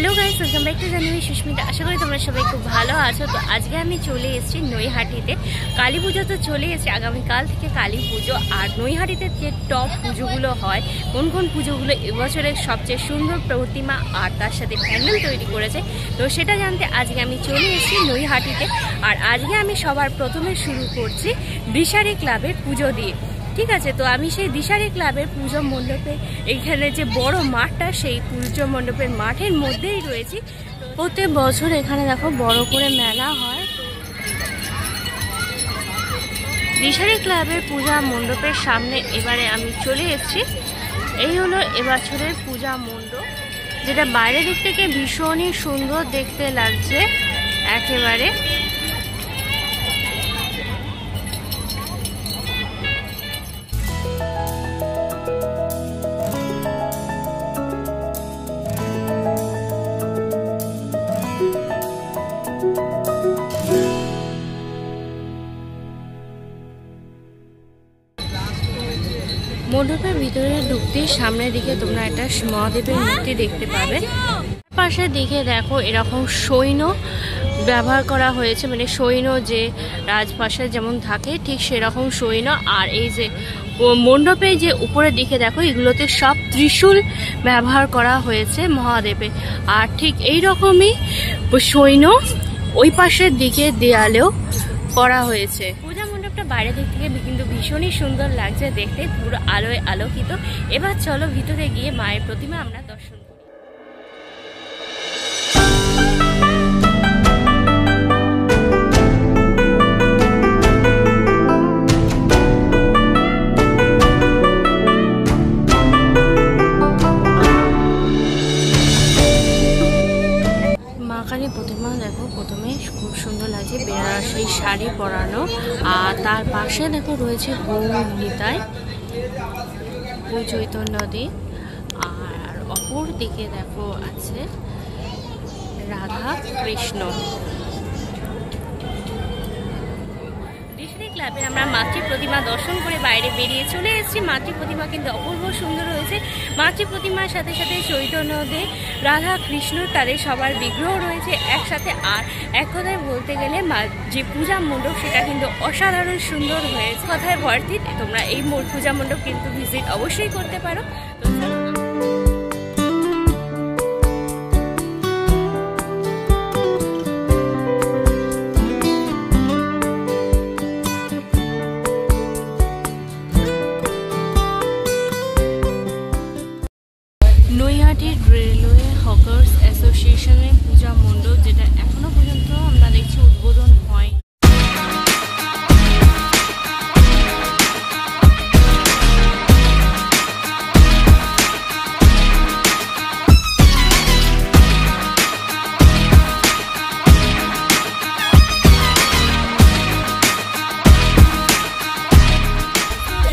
Hello guys, welcome back to Jahnavi Sushmita. আশা করি তোমরা সবাই খুব ভালো আছো। তো আজকে আমি চলে এসেছি নৈহাটিতে। কালী পুজো তো চলে এসেছে, আগামীকাল থেকে কালী পুজো। আর নৈহাটিতে যে টপ পুজোগুলো হয়, কোন কোন পুজোগুলো এবছরের সবচেয়ে সুন্দর প্রতিমা আর তার সাথে প্যান্ডেল তৈরি করেছে, তো সেটা জানতে আজকে আমি চলে এসেছি নৈহাটিতে। আর আজকে আমি সবার প্রথমে শুরু করছি দিশারি ক্লাবের পুজো দিয়ে। ঠিক আছে, তো আমি সেই দিশারি ক্লাবের পুজো মণ্ডপে, এখানে যে বড় মাঠটা, সেই পুজো মণ্ডপের মাঠের মধ্যেই রয়েছি। প্রত্যেক বছর এখানে দেখো বড় করে মেলা হয়। দিশারি ক্লাবের পূজা মণ্ডপের সামনে এবারে আমি চলে এসেছি। এই হলো এবছরের পূজা মণ্ডপ, যেটা বাইরের দিক থেকে ভীষণই সুন্দর দেখতে লাগছে একেবারে। মণ্ডপের ভিতরে ঢুকতে সামনের দিকে তোমরা একটা মহাদেবের মূর্তি দেখতে পাবে। পাশের দিকে দেখো এরকম সৈন্য ব্যবহার করা হয়েছে, মানে সৈন্য যে রাজপ্রাসাদ যেমন থাকে ঠিক সেরকম সৈন্য। আর এই যে মণ্ডপে যে উপরের দিকে দেখো, এগুলোতে সব ত্রিশূল ব্যবহার করা হয়েছে মহাদেবের। আর ঠিক এই রকমই সৈন্য ওই পাশের দিকে দেয়ালেও করা হয়েছে। পূজা মণ্ডপটা বাইরের দিক থেকে কিন্তু ভীষণই সুন্দর লাগছে দেখতে, পুরো আলোয় আলোকিত। এবার চলো ভিতরে গিয়ে মায়ের প্রতিমা আমরা দর্শন করি। কালী প্রতিমা দেখো, প্রথমে খুব সুন্দর লাগছে, বেনারসি শাড়ি পরানো। আর তার পাশে দেখো রয়েছে গৌর নিতাই, চৈতন্য দেব। আর অপর দিকে দেখো আছে রাধা কৃষ্ণ। ক্লাবে আমরা মাতৃ প্রতিমা দর্শন করে বাইরে বেরিয়ে চলে এসেছি। মাতৃ প্রতিমা কিন্তু অপূর্ব সুন্দর হয়েছে। মাতৃ প্রতিমার সাথে সাথে চৈতন্যদেব, রাধা কৃষ্ণ, তাদের সবার বিগ্রহ রয়েছে একসাথে। আর এক কথায় বলতে গেলে যে পূজা মণ্ডপ সেটা কিন্তু অসাধারণ সুন্দর হয়েছে, কথায় ভর্তি। তোমরা এই পূজা মণ্ডপ কিন্তু ভিজিট অবশ্যই করতে পারো। নৈহাটির রেলওয়ে হকার্স অ্যাসোসিয়েশনের পূজা মণ্ডপ, যেটা এখনো পর্যন্ত আমরা দেখছি উদ্বোধন হয়।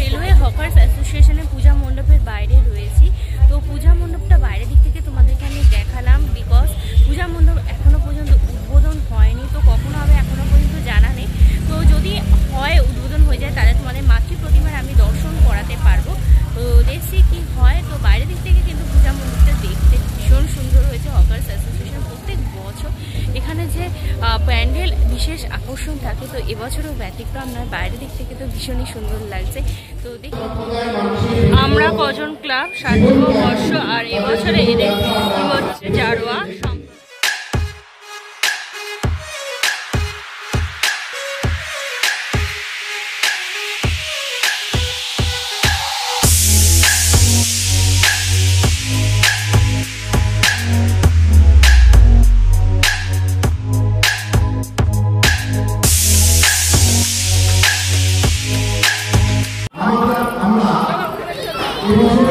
রেলওয়ে হকার্স অ্যাসোসিয়েশনের পূজা মণ্ডপের বাইরে রয়েছি। তো পূজা মণ্ডপটা বাইরের দিক থেকে তোমাদেরকে আমি দেখালাম, বিকজ পূজা মণ্ডপ এখনো পর্যন্ত উদ্বোধন হয়নি। তো কখনো হবে এখনো পর্যন্ত জানা নেই। তো যদি হয়, উদ্বোধন হয়ে যায়, তাহলে তোমাদের মাতৃ প্রতিমার আমি দর্শন করাতে পারবো। তো দেখছি কি হয়। তো বাইরের দিক থেকে কিন্তু পূজা মণ্ডপটা দেখতে ভীষণ সুন্দর হয়েছে। হকার্স অ্যাসোসিয়েশন প্রত্যেক বছর এখানে যে প্যান্ডেল বিশেষ আকর্ষণ থাকে, তো এবছরও ব্যতিক্রম নয়। বাইরের দিক থেকে তো ভীষণই সুন্দর লাগছে। তো দেখি আমরা কজন ক্লাব 60তম বর্ষ, আর এবছরে এদের হচ্ছে জারোয়া।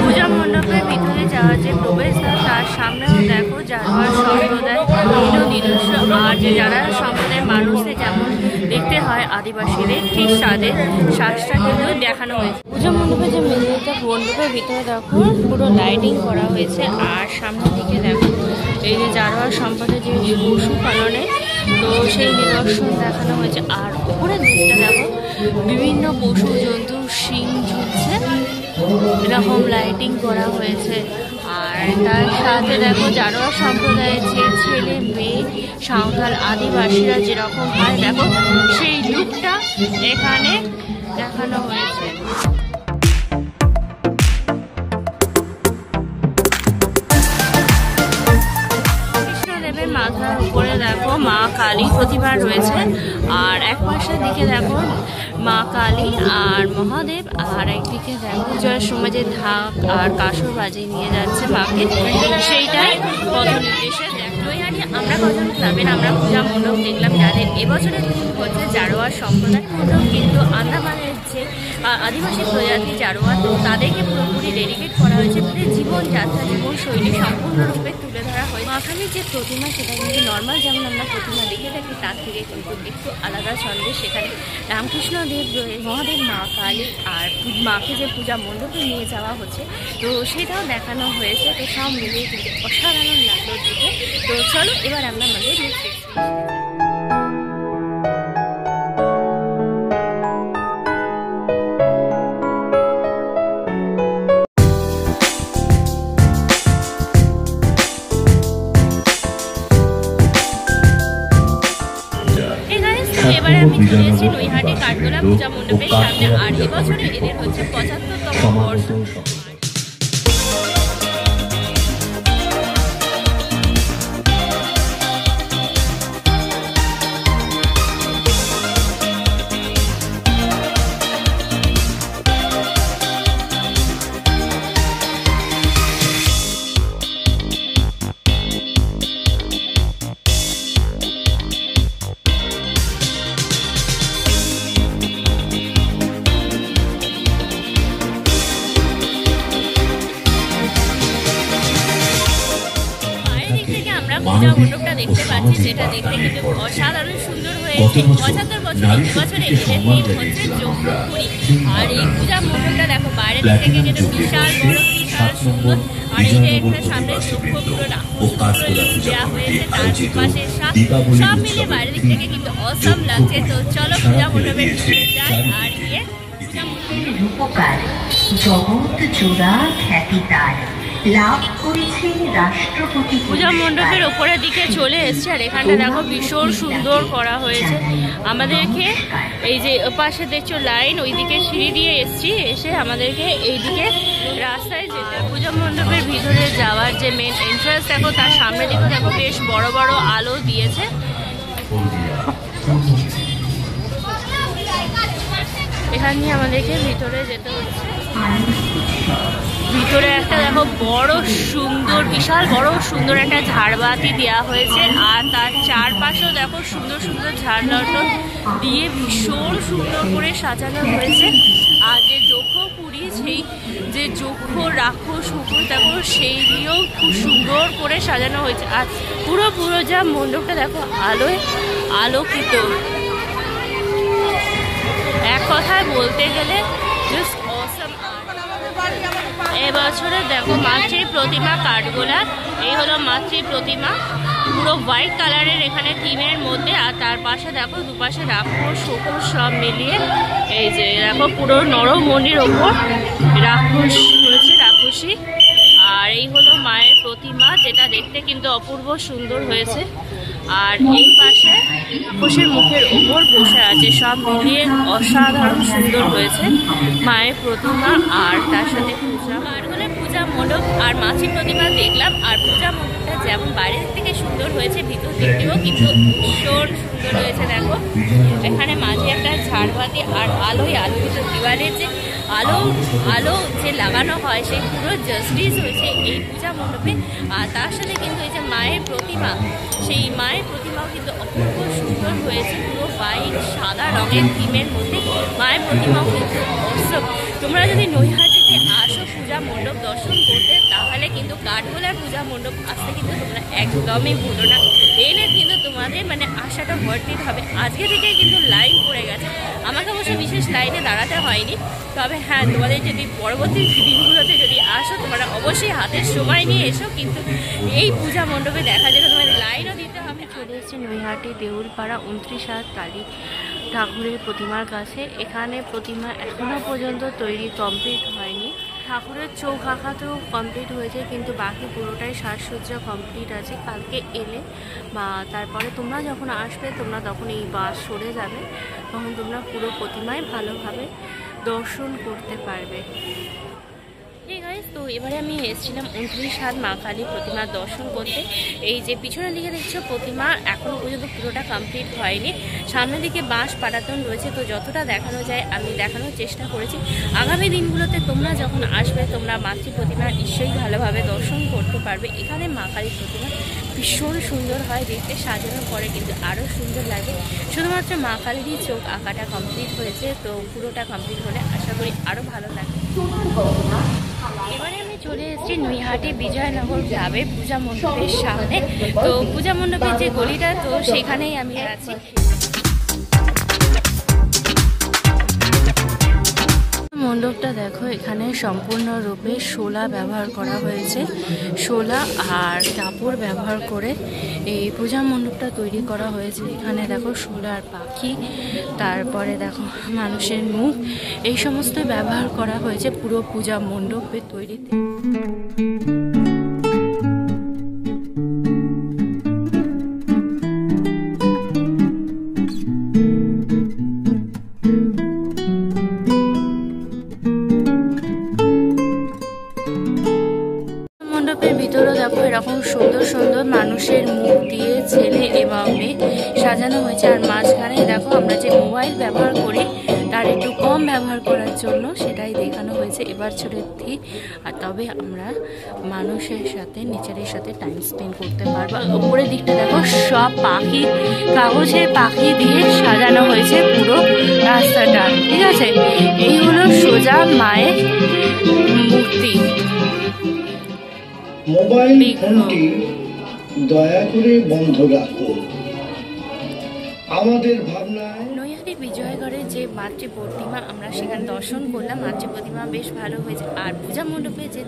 পূজা মণ্ডপের ভিতরে যাওয়ার যে প্রবেশদ্বার, তার সামনেও দেখো জারোয়া সম্প্রদায় হিন্দু নিজস্ব, আর যে যারা সম্প্রদায়ের মানুষদের যেমন দেখতে হয় আদিবাসীদের, ঠিক তাদের শ্বাসটা কিন্তু দেখানো হয়েছে। পূজা মণ্ডপের যে মেঝেটা, মণ্ডপের ভিতরে দেখো পুরো লাইটিং করা হয়েছে। আর সামনের দিকে দেখো এই যে জারোয়া সম্প্রদায়ের যে পশু পালনে, তো সেই নিদর্শন দেখানো হয়েছে। আর উপরের দিকটা দেখো বিভিন্ন পশু জন্তু শিং ঝুলছে, এরকম লাইটিং করা হয়েছে। আর আর তার সাথে দেখো জারোয়া সম্প্রদায়ের যে ছেলে মেয়ে সাঁওতাল আদিবাসীরা যেরকম হয় দেখো সেই লুকটা এখানে দেখানো হয়েছে। কৃষ্ণদেবের মাথার উপরে দেখো মা কালী প্রতিমা রয়েছে, আর এক পাশের দিকে দেখো মা কালী আর মহাদেব, আর একদিকে দেখো জয় সমাজের ঢাক আর কাসর বাজিয়ে নিয়ে যাচ্ছে মাকে, সেইটাই পথ নির্দেশে নৈহাটি আমরা কজন ক্লাবের আমরা পূজা মণ্ডপ দেখলাম, যাদের এবছরের থিম হচ্ছে জারোয়া সম্প্রদায় মণ্ডপ। কিন্তু আন্দামানের যে আদিবাসী প্রজাতি জারোয়া, তো তাদেরকে পুরোপুরি ডেডিকেট করা হয়েছে, জীবনযাত্রা জীবনশৈলী সম্পূর্ণরূপে তুলে ধরা হয়। মাখালির যে প্রতিমা সেটা কিন্তু নর্মাল যেমন আমরা প্রতিমা দেখে থাকি তার থেকে কিন্তু একটু আলাদা ছন্দে সেখানে রামকৃষ্ণ দেব মহাদেব মা কালী আর মাকে যে পূজা মণ্ডপে নিয়ে যাওয়া হচ্ছে তো সেটাও দেখানো হয়েছে। তো সব মিলিয়ে কিন্তু অসাধারণ লাগলো দেখে। তো চলো এবার আমরা আমাদের নেক্সট এবারে আমি চলে এসেছি নৈহাটি কাঠগোলা পূজা মণ্ডপের সামনে, আর এবছরে এদের হচ্ছে 75তম বর্ষ। পূজা মণ্ডপটা দেখতে পাচ্ছি, যেটা দেখতে কিন্তু অসাধারণ সুন্দর হয়েছে। 75 বছর এবছরে এদের থিম হচ্ছে যজ্ঞপুরী, আর এই পূজা মণ্ডপটা দেখো বাইরে থেকে যেটা বিশাল বড় বিশাল সুন্দর, আর এই যে এখানে সামনে যজ্ঞপুরো দেওয়া হয়েছে, তার পাশে সব মিলে বাইরের দিক থেকে কিন্তু অসম লাগছে। তো চলো পূজা মণ্ডপে যাই, আর গিয়ে পূজা রূপকার জগৎ জোড়া খ্যাতি তার লাভ করেছে রাষ্ট্রপতি। পূজা মণ্ডপের ওপরের দিকে চলে এসছে, আর এখানটা দেখো ভীষণ সুন্দর করা হয়েছে। আমাদেরকে এই যে পাশে দেখছো লাইন, ওইদিকে সিঁড়ি দিয়ে এসছি, এসে আমাদেরকে এইদিকে রাস্তায় যেতে। পূজা মণ্ডপের ভিতরে যাওয়ার যে মেন এন্ট্রান্স দেখো, তার সামনে দিকে দেখো বেশ বড় বড় আলো দিয়েছে। এখান দিয়ে আমাদেরকে ভিতরে যেতে হচ্ছে। ভিতরে একটা দেখো বড় সুন্দর বিশাল বড় সুন্দর একটা ঝাড়বাতি দেওয়া হয়েছে, আর তার চারপাশেও দেখো সুন্দর সুন্দর ঝাড়লটন দিয়ে ভীষণ সুন্দর করে সাজানো হয়েছে। আর যে যজ্ঞপুরী সেই যে যজ্ঞ রাক্ষস হুকুর দেখো সেইগুলিও খুব সুন্দর করে সাজানো হয়েছে। আর পুরো যা মণ্ডপটা দেখো আলোয় আলোকিত। এক কথায় বলতে গেলে জাস্ট অসম। এবছরে দেখো মাতৃ প্রতিমা কাঠগোলা, এই হলো মাতৃ প্রতিমা, পুরো হোয়াইট কালারের এখানে থিমের মধ্যে। আর তার পাশে দেখো দুপাশে রাক্ষস শকুর সব মিলিয়ে এই যে দেখো পুরো নরমণির ওপর রাক্ষস রয়েছে, রাক্ষসী। আর এই হলো মায়ের প্রতিমা, যেটা দেখতে কিন্তু অপূর্ব সুন্দর হয়েছে। আর এই পাশে রাক্ষসের মুখের ওপর বসে আছে, সব মিলিয়ে অসাধারণ সুন্দর হয়েছে মায়ের প্রতিমা। আর তার সাথে পূজা কাঠগোলা পূজা মণ্ডপ আর মাতৃ প্রতিমা দেখলাম। আর পূজা মণ্ডপটা যেমন বাইরের থেকে সুন্দর হয়েছে, ভিতর দিকটিও কিন্তু ভীষণ সুন্দর হয়েছে। দেখো এখানে মাঝে একটা ঝাড়বাতি আর আলোয় আলোকিত, দিওয়ালের যে আলো যে লাগানো হয় সেই পুরো জাস্টিস হয়েছে এই পূজা মণ্ডপে। আর তার সাথে কিন্তু এই যে মায়ের প্রতিমা, সেই মায়ের প্রতিমাও কিন্তু অপূর্ব সুন্দর হয়েছে, পুরো হোয়াইট সাদা রঙের থিমের মধ্যে মায়ের প্রতিমাও কিন্তু অসম। তোমরা যদি নৈহাটিতে আসো পূজা মণ্ডপ দর্শন করতে, তাহলে কিন্তু কাঠগোলার পূজা মণ্ডপ আসতে কিন্তু তোমরা একদমই ভুলো না, এলে কিন্তু তোমাদের মানে আশাটা ভর্তিত হবে। আজকে থেকে কিন্তু লাইন পড়ে গেছে, আমাকে অবশ্য বিশেষ লাইনে দাঁড়াতে হয়নি। তবে হ্যাঁ, তোমাদের যদি পরবর্তী দিনগুলোতে যদি আসো, তোমরা অবশ্যই হাতের সময় নিয়ে এসো, কিন্তু এই পূজা মণ্ডপে দেখা যাবে তোমাদের লাইনও দিতে হবে। চলে এসেছি নৈহাটি দেউলপাড়া 29 হাত কালী ঠাকুরের প্রতিমার কাছে। এখানে প্রতিমা এখনো পর্যন্ত তৈরি কমপ্লিট হয়নি। ঠাকুরের চোখ আঁকাতেও কমপ্লিট হয়েছে, কিন্তু বাকি পুরোটাই সাজসজ্জা কমপ্লিট আছে। কালকে এলে বা তারপরে তোমরা যখন আসবে তোমরা তখন এই বাস সরে যাবে, তখন তোমরা পুরো প্রতিমায় ভালোভাবে দর্শন করতে পারবে। ঠিক আছে, তো এবারে আমি এসেছিলাম 29 হাত মা কালী প্রতিমার দর্শন করতে। এই যে পিছনের দিকে দেখছো প্রতিমা এখনও পর্যন্ত পুরোটা কমপ্লিট হয়নি, সামনের দিকে বাঁশ পাটাতন রয়েছে। তো যতটা দেখানো যায় আমি দেখানোর চেষ্টা করেছি। আগামী দিনগুলোতে তোমরা যখন আসবে তোমরা মাতৃ প্রতিমা নিশ্চয়ই ভালোভাবে দর্শন করতে পারবে। এখানে মা কালী প্রতিমা ভীষণ সুন্দর হয় দেখতে, সাজানোর পরে কিন্তু আরও সুন্দর লাগে। শুধুমাত্র মা কালীরই চোখ আঁকাটা কমপ্লিট হয়েছে, তো পুরোটা কমপ্লিট হলে আশা করি আরও ভালো লাগে। এবারে আমি চলে এসেছি নৈহাটি বিজয়নগর ক্লাবের পূজা মণ্ডপের সামনে। তো পূজা মণ্ডপের যে গলিটা, তো সেখানেই আমি আছি। মণ্ডপটা দেখো, এখানে সম্পূর্ণরূপে শোলা ব্যবহার করা হয়েছে। শোলা আর কাপড় ব্যবহার করে এই পূজা মণ্ডপটা তৈরি করা হয়েছে। এখানে দেখো শোলার পাখি, তারপরে দেখো মানুষের মুখ, এই সমস্ত ব্যবহার করা হয়েছে পুরো পূজা মণ্ডপের তৈরিতে। মণ্ডপের ভিতরে দেখো এরকম সুন্দর সুন্দর মানুষের মুখ দিয়ে ছেলে এবং মেয়ে সাজানো হয়েছে। আর মাঝখানে দেখো আমরা যে মোবাইল ব্যবহার করি তার একটু কম ব্যবহার করার জন্য সেটাই দেখানো হয়েছে এবার ছোটের ঠিক। আর তবে আমরা মানুষের সাথে নেচারের সাথে টাইম স্পেন্ড করতে পারবো। উপরের দিকটা দেখো সব পাখি, কাগজের পাখি দিয়ে সাজানো হয়েছে পুরো রাস্তাটা। ঠিক আছে, এই হলো সোজা মায়ের মূর্তি। মোবাইল ফোনটি দয়া করে বন্ধ রাখুন। আমাদের ভাবনায় নৈহাটি বিজয়গড়ের যে মাতৃ প্রতিমা আমরা সেখানে দর্শন করলাম। মাতৃ প্রতিমা বেশ ভালো হয়েছে। আর পূজা মণ্ডপে যে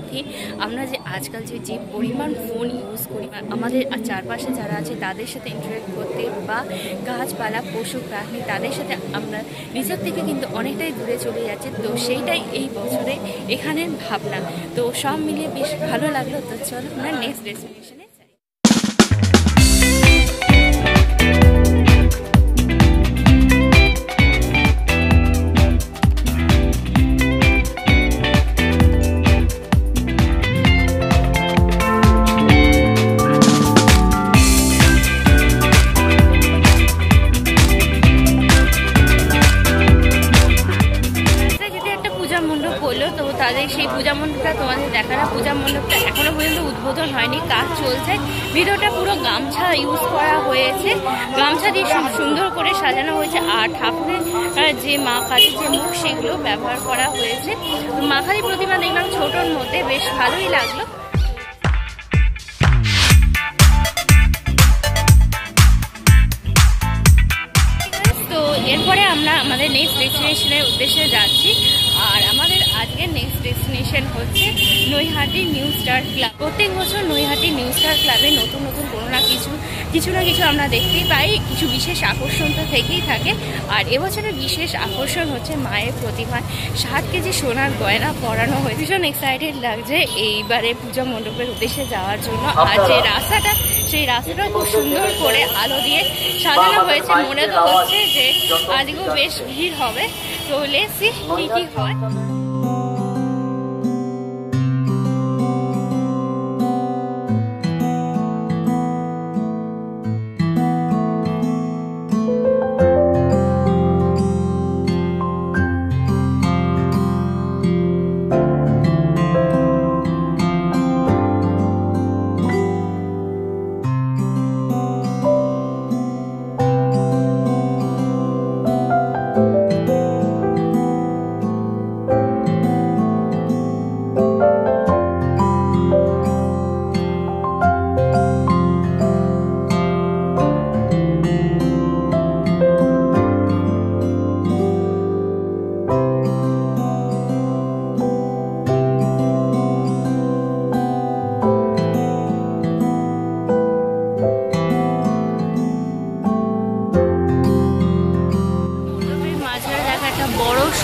আমরা যে আজকাল যে পরিমাণ ফোন ইউজ করি, আমাদের চারপাশে যারা আছে তাদের সাথে ইন্টারেক্ট করতে বা গাছপালা পশু প্রাণী তাদের সাথে আমরা নিজের থেকে কিন্তু অনেকটাই দূরে চলে যাচ্ছে। তো সেইটাই এই বছরে এখানে ভাবনা। তো সব মিলিয়ে বেশ ভালো লাগলো। তো চলো আমরা নেক্সট ডেস্টিনেশনে। তো তাদের সেই পূজা মণ্ডপটা তোমাদের দেখানো। পূজা মণ্ডপটা এখনো পর্যন্ত উদ্বোধন হয়নি, কাজ চলছে। ভিতরটা পুরো গামছা ইউজ করা হয়েছে, গামছা দিয়ে সুন্দর করে সাজানো হয়েছে। আর ঠাকুরের যে মা কালীর যে মুখ সেগুলো ব্যবহার করা হয়েছে। মা কালী প্রতিমা দেখলাম ছোটোর মধ্যে, বেশ ভালোই লাগলো। তো এরপরে আমরা আমাদের নেক্সট ডেস্টিনেশনের উদ্দেশ্যে যাচ্ছি। আর আমাদের আজকের নেক্সট ডেস্টিনেশন হচ্ছে নৈহাটি নিউ স্টার ক্লাব। প্রত্যেক বছর নৈহাটি নিউ স্টার ক্লাবে নতুন নতুন কোনো না কিছু না কিছু আমরা দেখতেই পাই, কিছু বিশেষ আকর্ষণ তো থেকেই থাকে। আর এবছরের বিশেষ আকর্ষণ হচ্ছে মায়ের প্রতিমায় 7 কেজি সোনার গয়না পরানো হয়েছে। ভীষণ এক্সাইটেড লাগছে এইবারে পূজা মণ্ডপের উদ্দেশ্যে যাওয়ার জন্য। আর যে রাস্তাটা, সেই রাস্তাটা খুব সুন্দর করে আলো দিয়ে সাজানো হয়েছে। মনে তো হচ্ছে যে আজকেও বেশ ভিড় হবে। তো লেটস সি কি হয়।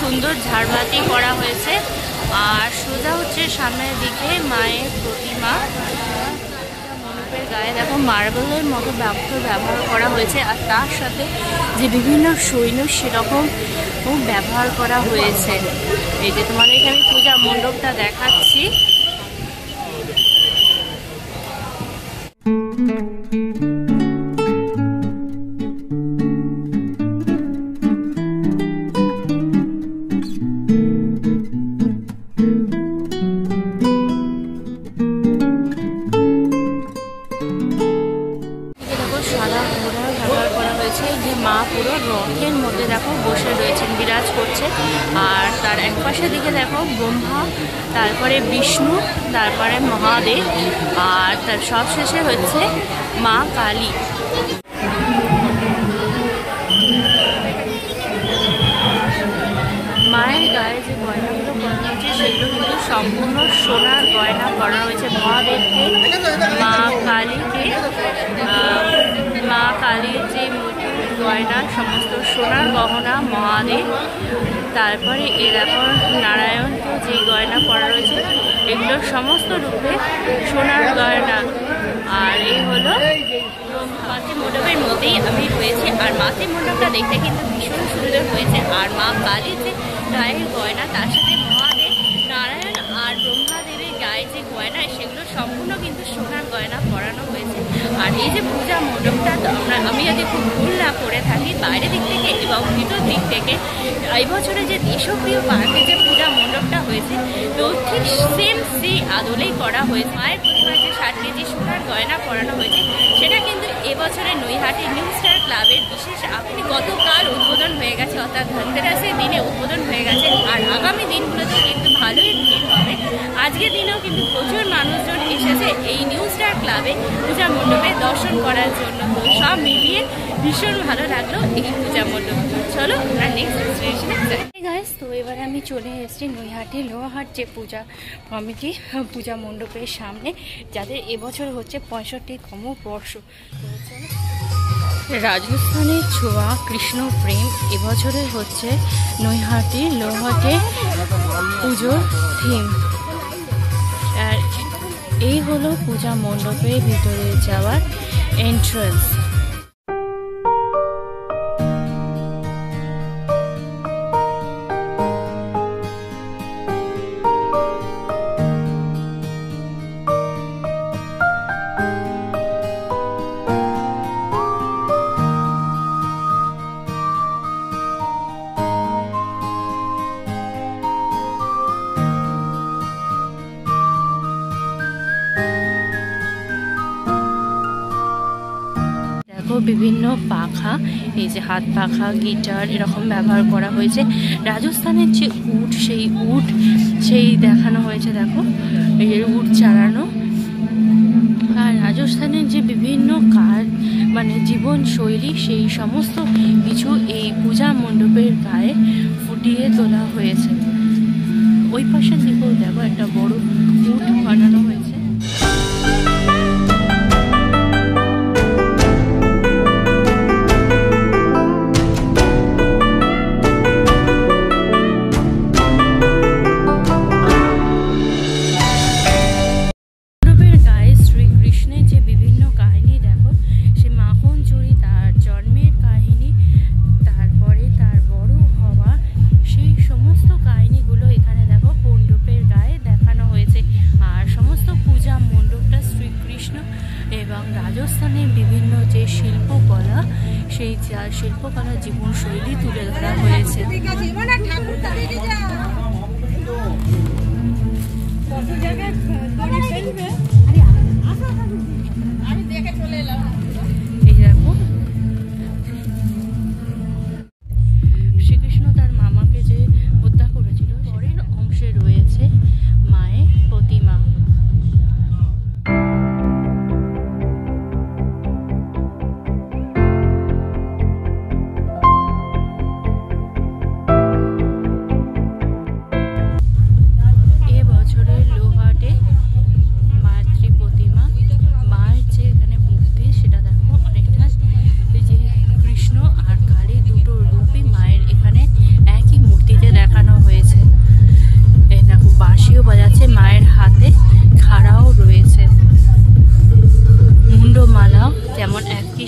সুন্দর ঝাড়বাতি করা হয়েছে। আর সোজা হচ্ছে সামনের দিকে মায়ের প্রতিমা। মণ্ডপের গায়ে দেখো মার্বেলের মতো ব্যবহার করা হয়েছে, আর তার সাথে যে বিভিন্ন সৈন্য সেরকম ব্যবহার করা হয়েছে। এই যে তোমাদেরকে আমি পূজা মণ্ডপটা দেখাচ্ছি। মা পুরো রথের মধ্যে দেখো বসে রয়েছেন, বিরাজ করছে। আর তার এক পাশের দিকে দেখো ব্রহ্মা, তারপরে বিষ্ণু, তারপরে মহাদেব, আর তার সব শেষে হচ্ছে মা কালী। মায়ের গায়ে যে গয়নাগুলো পরানো হয়েছে সেগুলো কিন্তু সম্পূর্ণ সোনার গয়না পরানো হয়েছে। মহাদেবকে, মা কালীকে, মা কালীর যে গয়না সমস্ত সোনার গহনা মহাদেব। তারপরে এরপর নারায়ণকে যে গয়না পরা রয়েছে এগুলো সমস্ত রূপে সোনার গয়না। আর এই হলো মাতৃ মণ্ডপের মধ্যেই আমি রয়েছি। আর মাতৃ মণ্ডপটা দেখতে কিন্তু ভীষণ সুন্দর হয়েছে। আর মা কালীর যে গায়ের গয়না তার সাথে মহাদেব, নারায়ণ আর ব্রহ্মাদেবের গায়ে যে গয়না সেগুলো সম্পূর্ণ কিন্তু সোনার গয়না পরানো হয়েছে। আর এই যে পূজা মণ্ডপটা আমি যদি খুব ভুল না করে থাকি বাইরে দিক থেকে এবং ভিতর দিক থেকে এই বছরে যে দেশপ্রিয় পার্কে যে পূজা মণ্ডপটা হয়েছে তো ঠিক সেম সেই আদলেই করা হয়েছে। মায়ের প্রতিমার যে 60 কেজি সোনার গয়না পরানো হয়েছে সেটা কিন্তু এবছরে নৈহাটি নিউ স্টার ক্লাবের বিশেষ গতকাল উদ্বোধন হয়ে গেছে, অর্থাৎ ধনতেরাসের দিনে উদ্বোধন হয়ে গেছে। আর আগামী দিনগুলোতেও কিন্তু ভালোই ভিড় হবে। আজকের দিনেও কিন্তু প্রচুর মানুষজন এসেছে এই নিউ স্টার ক্লাবে পূজা মণ্ডপে দর্শন করার জন্য। তো সব মিলিয়ে ভীষণ ভালো লাগলো এই পূজা মণ্ডপ। চলো আমরা নেক্সট ডেস্টিনেশনে যাই গাইস। তো এবারে আমি চলে এসেছি নৈহাটি লোহাহাট যে পূজা কমিটি পূজা মণ্ডপের সামনে, যাদের এবছর হচ্ছে 65তম বর্ষ। রাজস্থানের ছোঁয়া কৃষ্ণ প্রেম এবছরের হচ্ছে নৈহাটি লোহাটে পুজোর থিম। আর এই হলো পূজা মণ্ডপের ভিতরে যাওয়ার এন্ট্রান্স। বিভিন্ন পাখা, এই যে হাত পাখা, গিটার এরকম ব্যবহার করা হয়েছে। রাজস্থানের যে উট সেই দেখানো হয়েছে, দেখো এই যে উট চালানো। আর রাজস্থানের যে বিভিন্ন মানে জীবনশৈলী সেই সমস্ত কিছু এই পূজা মণ্ডপের গায়ে ফুটিয়ে তোলা হয়েছে। ওই পাশের দিকেও দেখো একটা বড় উট বানানো হয়েছে। এবং রাজস্থানের বিভিন্ন যে শিল্পকলা সেই শিল্পকলা জীবনশৈলী তুলে ধরা হয়েছে। এই দেখো শ্রীকৃষ্ণ তার মামাকে যে হত্যা করেছিল পরের অংশে রয়েছে মায়ের প্রতিমা। এবছরের লোহাটে মাতৃ প্রতিমা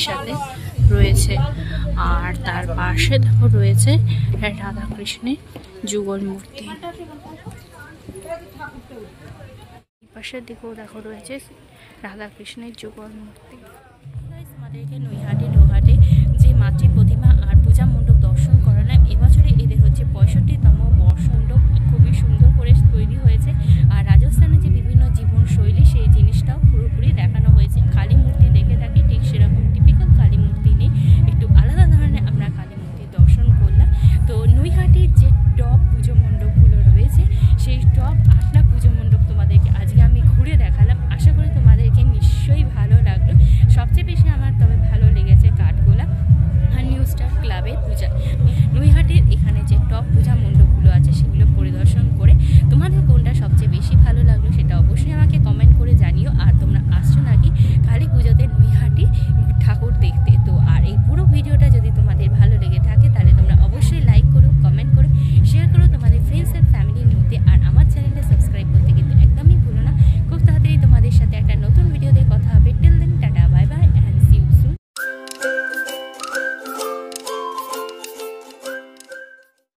একই সাথে রয়েছে। আর তার পাশে দেখো রয়েছে রাধাকৃষ্ণের যুগল মূর্তি। পাশের দিকেও দেখো রয়েছে রাধাকৃষ্ণের যুগল মূর্তি। আমাদেরকে নৈহাটি লোহাটে যে মাতৃ